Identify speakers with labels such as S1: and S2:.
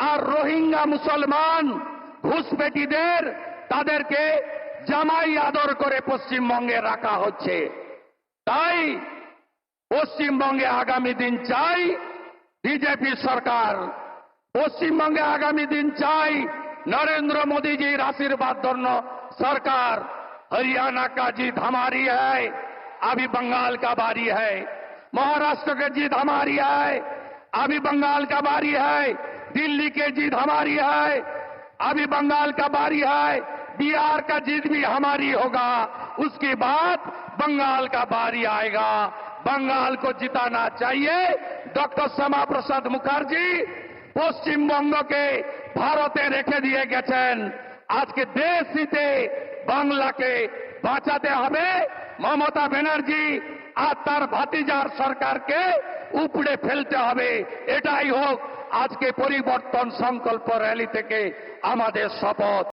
S1: আর রোহিঙ্গা মুসলমান ঘুষপেটিদের তাদেরকে জামাই আদর করে পশ্চিমবঙ্গে রাখা হচ্ছে। তাই পশ্চিমবঙ্গে আগামী দিন চাই বিজেপি সরকার, পশ্চিমবঙ্গে আগামী दिन চাই नरेंद्र मोदी जी आशीर्वाद धন্য सरकार। हरियाणा का जीत हमारी है, अभी बंगाल का बारी है। महाराष्ट्र की जीत हमारी है, अभी बंगाल का बारी है। दिल्ली की जीत हमारी है, अभी बंगाल का बारी है। बिहार का जीत भी हमारी होगा, उसके बाद बंगाल का बारी आएगा। बंगाल को जिताना चाहिए। डॉक्टर श्यामा प्रसाद मुखर्जी পশ্চিমবঙ্গকে ভারতে রেখে দিয়ে গেছেন। আজকে দেশ নিতে বাংলাকে বাঁচাতে হবে। মমতা ব্যানার্জি আর তার ভাতিজার সরকারকে উপড়ে ফেলতে হবে। এটাই হোক আজকে পরিবর্তন সংকল্প র্যালি থেকে আমাদের শপথ।